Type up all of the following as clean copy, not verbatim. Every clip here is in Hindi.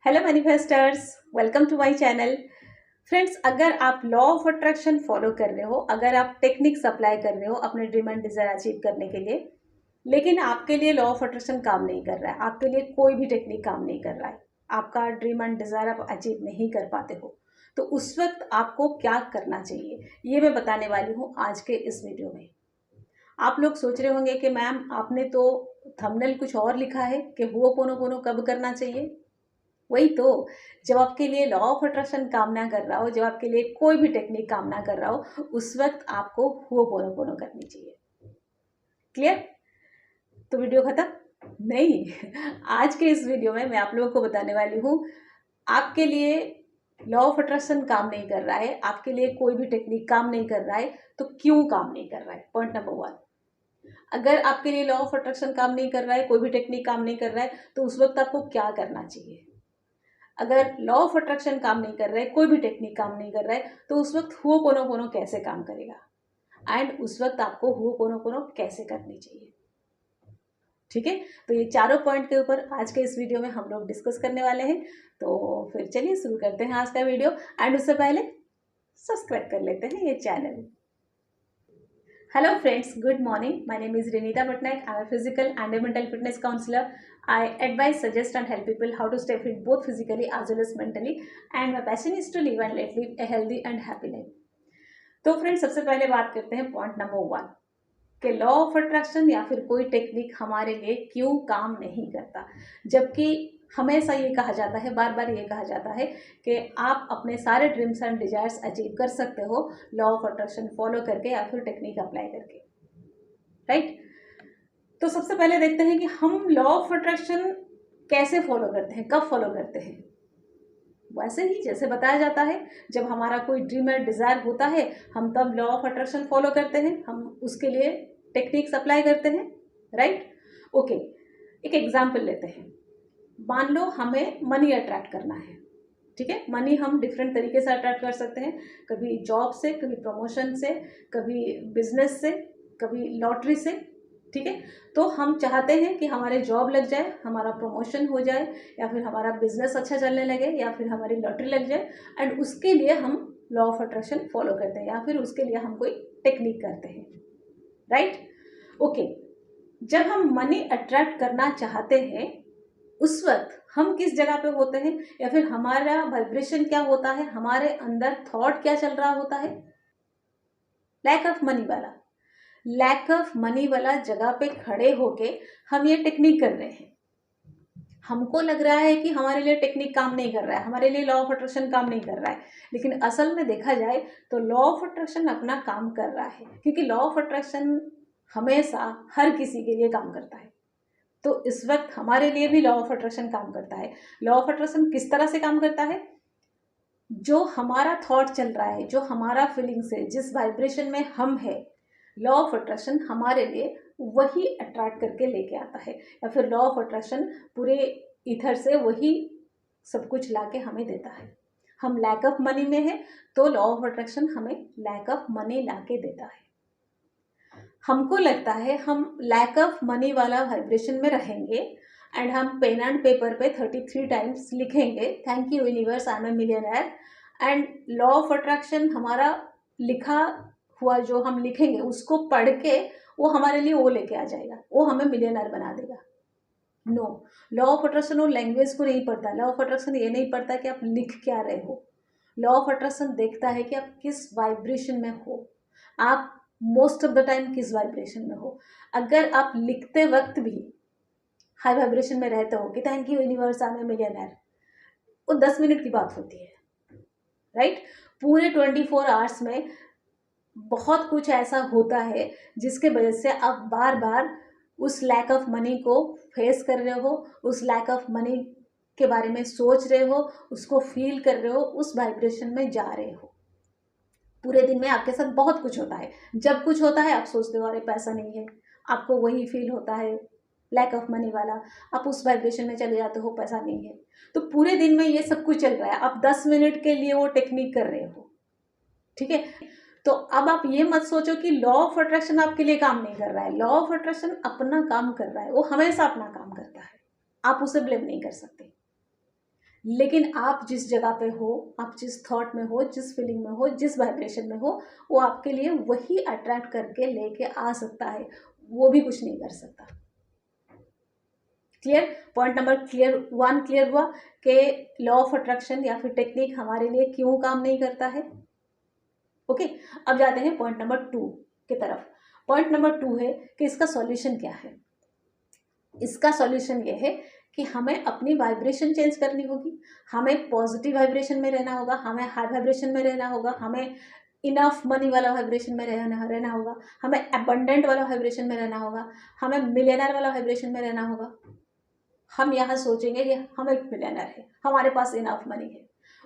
Hello manifesters, welcome to my channel. Friends, अगर आप लॉ ऑफ अट्रैक्शन फॉलो कर रहे हो, अगर आप टेक्निक्स अप्लाई कर रहे हो अपने ड्रीम एंड डिजायर अचीव करने के लिए, लेकिन आपके लिए लॉ ऑफ अट्रैक्शन काम नहीं कर रहा है, आपके लिए कोई भी टेक्निक काम नहीं कर रहा है, आपका ड्रीम एंड डिजायर आप अचीव नहीं कर पाते हो, तो उस वक्त आपको क्या करना चाहिए ये मैं बताने वाली हूँ आज के इस वीडियो में। आप लोग सोच रहे होंगे कि मैम आपने तो थंबनेल कुछ और लिखा है कि हुओपोनोपोनो कब करना चाहिए। वही तो, जब आपके लिए लॉ ऑफ अट्रैक्शन काम ना कर रहा हो, जब आपके लिए कोई भी टेक्निक काम ना कर रहा हो, उस वक्त आपको हुओपोनोपोनो करनी चाहिए। क्लियर? तो वीडियो खत्म नहीं। आज के इस वीडियो में मैं आप लोगों को बताने वाली हूँ, आपके लिए लॉ ऑफ अट्रैक्शन काम नहीं कर रहा है, आपके लिए कोई भी टेक्निक काम नहीं कर रहा है, तो क्यों काम नहीं कर रहा है। पॉइंट नंबर 1, अगर आपके लिए लॉ ऑफ अट्रैक्शन काम नहीं कर रहा है, कोई भी टेक्निक काम नहीं कर रहा है, तो उस वक्त आपको क्या करना चाहिए। अगर लॉ ऑफ अट्रैक्शन काम नहीं कर रहा है, कोई भी टेक्निक काम नहीं कर रहा है, तो उस वक्त हुओपोनोपोनो कैसे काम करेगा एंड उस वक्त आपको हुओपोनोपोनो कैसे करनी चाहिए। ठीक है, तो ये चारों पॉइंट के ऊपर आज के इस वीडियो में हम लोग डिस्कस करने वाले हैं। तो फिर चलिए शुरू करते हैं आज का वीडियो। एंड उससे पहले सब्सक्राइब कर लेते हैं ये channel. Hello friends, good morning. My name is Renita Patnaik. I am a physical and a mental fitness counselor. I advise, suggest and help people how to stay fit both physically as well as mentally. And my passion is to live and live a healthy and happy life. तो फ्रेंड्स, सबसे पहले बात करते हैं पॉइंट नंबर 1 कि लॉ ऑफ अट्रैक्शन या फिर कोई टेक्निक हमारे लिए क्यों काम नहीं करता। जबकि हमेशा ये कहा जाता है, बार बार ये कहा जाता है कि आप अपने सारे ड्रीम्स एंड डिजायर्स अचीव कर सकते हो लॉ ऑफ अट्रैक्शन फॉलो करके या फिर टेक्निक अप्लाई करके। राइट? तो सबसे पहले देखते हैं कि हम लॉ ऑफ अट्रैक्शन कैसे फॉलो करते हैं, कब फॉलो करते हैं। वैसे ही जैसे बताया जाता है, जब हमारा कोई ड्रीम और डिजायर होता है, हम तब लॉ ऑफ अट्रैक्शन फॉलो करते हैं, हम उसके लिए टेक्निक्स अप्लाई करते हैं। राइट? ओके, एक एग्जाम्पल लेते हैं। मान लो हमें मनी अट्रैक्ट करना है। ठीक है, मनी हम डिफरेंट तरीके से अट्रैक्ट कर सकते हैं, कभी जॉब से, कभी प्रमोशन से, कभी बिजनेस से, कभी लॉटरी से। ठीक है, तो हम चाहते हैं कि हमारे जॉब लग जाए, हमारा प्रमोशन हो जाए, या फिर हमारा बिजनेस अच्छा चलने लगे, या फिर हमारी लॉटरी लग जाए। एंड उसके लिए हम लॉ ऑफ अट्रैक्शन फॉलो करते हैं, या फिर उसके लिए हम कोई टेक्निक करते हैं। राइट? ओके, जब हम मनी अट्रैक्ट करना चाहते हैं, उस वक्त हम किस जगह पे होते हैं, या फिर हमारा वाइब्रेशन क्या होता है, हमारे अंदर थॉट क्या चल रहा होता है। लैक ऑफ मनी वाला, लैक ऑफ मनी वाला जगह पे खड़े होके हम ये टेक्निक कर रहे हैं। हमको लग रहा है कि हमारे लिए टेक्निक काम नहीं कर रहा है, हमारे लिए लॉ ऑफ अट्रैक्शन काम नहीं कर रहा है, लेकिन असल में देखा जाए तो लॉ ऑफ अट्रैक्शन अपना काम कर रहा है, क्योंकि लॉ ऑफ अट्रैक्शन हमेशा हर किसी के लिए काम करता है। तो इस वक्त हमारे लिए भी लॉ ऑफ अट्रैक्शन काम करता है। लॉ ऑफ अट्रैक्शन किस तरह से काम करता है? जो हमारा थॉट चल रहा है, जो हमारा फीलिंग्स है, जिस वाइब्रेशन में हम है, लॉ ऑफ अट्रैक्शन हमारे लिए वही अट्रैक्ट करके लेके आता है, या फिर लॉ ऑफ अट्रैक्शन पूरे इधर से वही सब कुछ लाके हमें देता है। हम लैक ऑफ मनी में है, तो लॉ ऑफ अट्रैक्शन हमें लैक ऑफ मनी लाके देता है। हमको लगता है हम लैक ऑफ मनी वाला वाइब्रेशन में रहेंगे, एंड हम पेन एंड पेपर पे 33 टाइम्स लिखेंगे, thank you universe, I am a millionaire. And law of attraction हमारा लिखा हुआ जो हम लिखेंगे उसको पढ़ के वो हमारे लिए वो लेके आ जाएगा, वो हमें मिलियनर बना देगा। नो, लॉ ऑफ अट्रैक्शन वो लैंग्वेज को नहीं पढ़ता। लॉ ऑफ अट्रैक्शन ये नहीं पढ़ता कि आप लिख क्या रहे हो। लॉ ऑफ अट्रैक्शन देखता है कि आप किस वाइब्रेशन में हो, आप मोस्ट ऑफ द टाइम किस वाइब्रेशन में हो। अगर आप लिखते वक्त भी हाई वाइब्रेशन में रहते हो कि thank you universe, I am a millionaire, वो 10 मिनट की बात होती है। राइट? पूरे 24 आवर्स में बहुत कुछ ऐसा होता है जिसके वजह से आप बार बार उस लैक ऑफ मनी को फेस कर रहे हो, उस लैक ऑफ मनी के बारे में सोच रहे हो, उसको फील कर रहे हो, उस वाइब्रेशन में जा रहे हो। पूरे दिन में आपके साथ बहुत कुछ होता है। जब कुछ होता है आप सोचते हो अरे पैसा नहीं है, आपको वही फील होता है लैक ऑफ मनी वाला, आप उस वाइब्रेशन में चले जाते हो, पैसा नहीं है। तो पूरे दिन में ये सब कुछ चल रहा है, आप 10 मिनट के लिए वो टेक्निक कर रहे हो। ठीक है, तो अब आप ये मत सोचो कि लॉ ऑफ अट्रैक्शन आपके लिए काम नहीं कर रहा है। लॉ ऑफ अट्रैक्शन अपना काम कर रहा है, वो हमेशा अपना काम करता है, आप उसे ब्लेम नहीं कर सकते। लेकिन आप जिस जगह पे हो, आप जिस थॉट में हो, जिस फीलिंग में हो, जिस वाइब्रेशन में हो, वो आपके लिए वही अट्रैक्ट करके लेके आ सकता है, वो भी कुछ नहीं कर सकता। क्लियर? पॉइंट नंबर क्लियर हुआ कि लॉ ऑफ अट्रैक्शन या फिर टेक्निक हमारे लिए क्यों काम नहीं करता है। ओके, अब जाते हैं पॉइंट नंबर 2 की तरफ। पॉइंट नंबर 2 है कि इसका सॉल्यूशन क्या है। इसका सॉल्यूशन ये है कि हमें अपनी वाइब्रेशन चेंज करनी होगी, हमें पॉजिटिव वाइब्रेशन में रहना होगा, हमें हाई वाइब्रेशन में रहना होगा, हमें इनफ मनी वाला वाइब्रेशन में रहना होगा, हमें अबंडेंट वाला वाइब्रेशन में रहना होगा, हमें मिलियनर वाला वाइब्रेशन में रहना होगा। हम यहाँ सोचेंगे कि हम एक मिलियनर है, हमारे पास इनफ मनी है।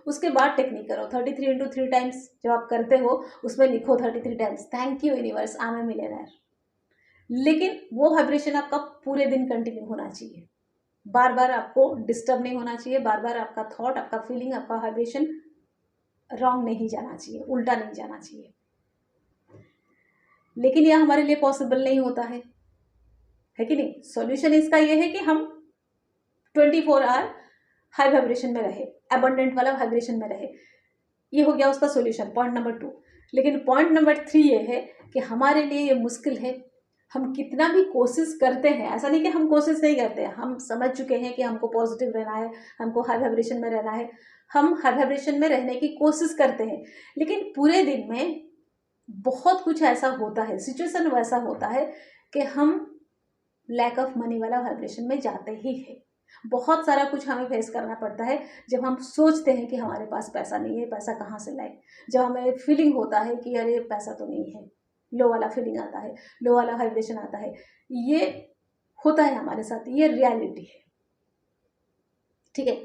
उसके बाद टेक्निक करो 33 × 3 टाइम्स जब आप करते हो उसमें लिखो 33 times thank you universe, I am a millionaire. लेकिन वो वाइब्रेशन आपका पूरे दिन कंटिन्यू होना चाहिए, बार बार आपको डिस्टर्ब नहीं होना चाहिए, बार बार आपका थॉट, आपका फीलिंग, आपका वाइब्रेशन रॉन्ग नहीं जाना चाहिए, उल्टा नहीं जाना चाहिए। लेकिन यह हमारे लिए पॉसिबल नहीं होता है कि नहीं? सॉल्यूशन इसका यह है कि हम 24 आवर हाई वाइब्रेशन में रहे, अबंडेंट वाला वाइब्रेशन में रहे। ये हो गया उसका सॉल्यूशन, पॉइंट नंबर 2। लेकिन पॉइंट नंबर 3 ये है कि हमारे लिए ये मुश्किल है। हम कितना भी कोशिश करते हैं, ऐसा नहीं कि हम कोशिश नहीं करते हैं, हम समझ चुके हैं कि हमको पॉजिटिव रहना है, हमको हाई वाइब्रेशन में रहना है, हम हाई वाइब्रेशन में रहने की कोशिश करते हैं। लेकिन पूरे दिन में बहुत कुछ ऐसा होता है, सिचुएशन वैसा होता है कि हम लैक ऑफ मनी वाला वाइब्रेशन में जाते ही है। बहुत सारा कुछ हमें फेस करना पड़ता है जब हम सोचते हैं कि हमारे पास पैसा नहीं है, पैसा कहाँ से लाए। जब हमें फीलिंग होता है कि अरे पैसा तो नहीं है, लो वाला फीलिंग आता है, लो वाला वाइब्रेशन आता है। ये होता है हमारे साथ, ये रियलिटी है। ठीक है,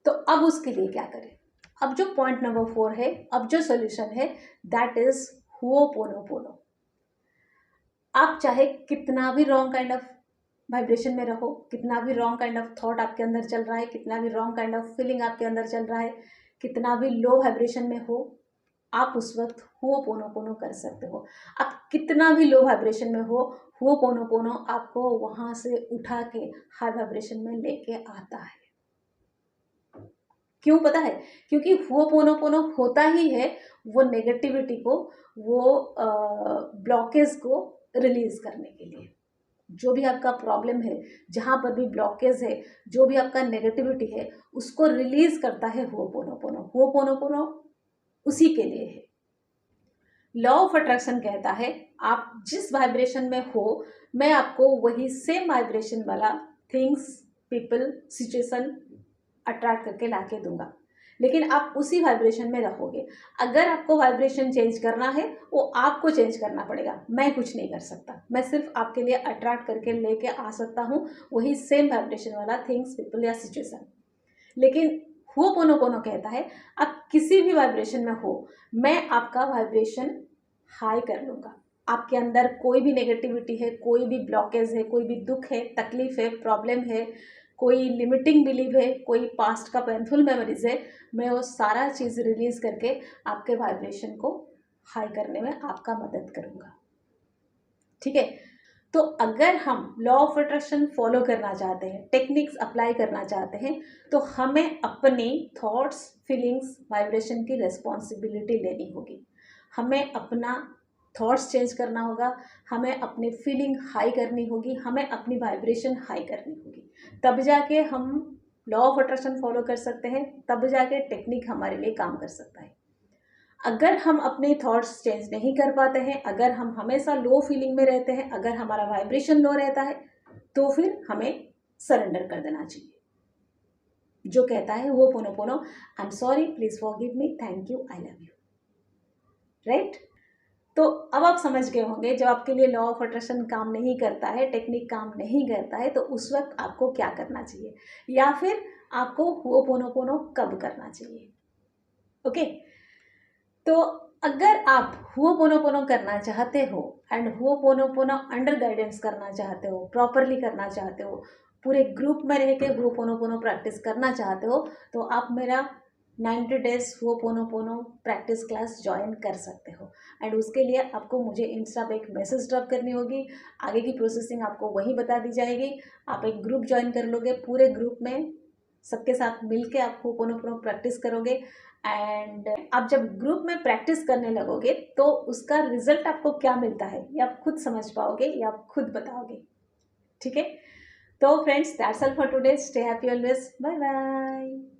तो अब उसके लिए क्या करें? अब जो पॉइंट नंबर 4 है, अब जो सोल्यूशन है दैट इज हुओपोनोपोनो। आप चाहे कितना भी रॉन्ग काइंड ऑफ वाइब्रेशन में रहो, कितना भी रॉन्ग काइंड ऑफ थॉट आपके अंदर चल रहा है, कितना भी रॉन्ग काइंड ऑफ फीलिंग आपके अंदर चल रहा है, कितना भी लो वाइब्रेशन में हो, आप उस वक्त हुओपोनोपोनो कर सकते हो। आप कितना भी लो वाइब्रेशन में हो, हुओपोनोपोनो आपको वहां से उठा के हाई वाइब्रेशन में लेके आता है। क्यों पता है? क्योंकि हुओपोनोपोनो होता ही है वो नेगेटिविटी को, वो ब्लॉकेज को रिलीज करने के लिए। जो भी आपका प्रॉब्लम है, जहाँ पर भी ब्लॉकेज है, जो भी आपका नेगेटिविटी है, उसको रिलीज करता है हुओपोनोपोनो। हुओपोनोपोनो उसी के लिए है। लॉ ऑफ अट्रैक्शन कहता है आप जिस वाइब्रेशन में हो, मैं आपको वही सेम वाइब्रेशन वाला थिंग्स, पीपल, सिचुएशन अट्रैक्ट करके ला के दूंगा। लेकिन आप उसी वाइब्रेशन में रहोगे। अगर आपको वाइब्रेशन चेंज करना है वो आपको चेंज करना पड़ेगा, मैं कुछ नहीं कर सकता। मैं सिर्फ आपके लिए अट्रैक्ट करके लेके आ सकता हूँ वही सेम वाइब्रेशन वाला थिंग्स, पीपल या सिचुएशन। लेकिन हुओपोनोपोनो कहता है आप किसी भी वाइब्रेशन में हो, मैं आपका वाइब्रेशन हाई कर लूँगा। आपके अंदर कोई भी नेगेटिविटी है, कोई भी ब्लॉकेज है, कोई भी दुख है, तकलीफ है, प्रॉब्लम है, कोई लिमिटिंग बिलीव है, कोई पास्ट का पेनफुल मेमोरीज है, मैं वो सारा चीज़ रिलीज करके आपके वाइब्रेशन को हाई करने में आपका मदद करूँगा। ठीक है, तो अगर हम लॉ ऑफ अट्रैक्शन फॉलो करना चाहते हैं, टेक्निक्स अप्लाई करना चाहते हैं, तो हमें अपनी थॉट्स, फीलिंग्स, वाइब्रेशन की रिस्पॉन्सिबिलिटी लेनी होगी। हमें अपना थॉट्स चेंज करना होगा, हमें अपनी फीलिंग हाई करनी होगी, हमें अपनी वाइब्रेशन हाई करनी होगी। तब जाके हम लॉ ऑफ अट्रैक्शन फॉलो कर सकते हैं, तब जाके टेक्निक हमारे लिए काम कर सकता है। अगर हम अपने थॉट्स चेंज नहीं कर पाते हैं, अगर हम हमेशा लो फीलिंग में रहते हैं, अगर हमारा वाइब्रेशन लो रहता है, तो फिर हमें सरेंडर कर देना चाहिए। जो कहता है वो पोनो I am sorry, please forgive me, thank you, I love you. Right? तो अब आप समझ गए होंगे जब आपके लिए लॉ ऑफ अट्रैक्शन काम नहीं करता है, टेक्निक काम नहीं करता है, तो उस वक्त आपको क्या करना चाहिए, या फिर आपको हुओपोनोपोनो कब करना चाहिए। ओके, तो अगर आप हुओपोनोपोनो करना चाहते हो एंड हुओपोनोपोनो अंडर गाइडेंस करना चाहते हो, प्रॉपरली करना चाहते हो, पूरे ग्रुप में रह के हुओपोनोपोनो प्रैक्टिस करना चाहते हो, तो आप मेरा 90 डेज हुओपोनोपोनो प्रैक्टिस क्लास ज्वाइन कर सकते हो। एंड उसके लिए आपको मुझे इंस्टा पे एक मैसेज ड्रॉप करनी होगी, आगे की प्रोसेसिंग आपको वहीं बता दी जाएगी। आप एक ग्रुप ज्वाइन कर लोगे, पूरे ग्रुप में सबके साथ मिलके आप होपोनोपोनो प्रैक्टिस करोगे एंड आप जब ग्रुप में प्रैक्टिस करने लगोगे तो उसका रिजल्ट आपको क्या मिलता है ये आप खुद समझ पाओगे, ये आप खुद बताओगे। ठीक है, तो friends that's all for today. Stay happy always, bye bye.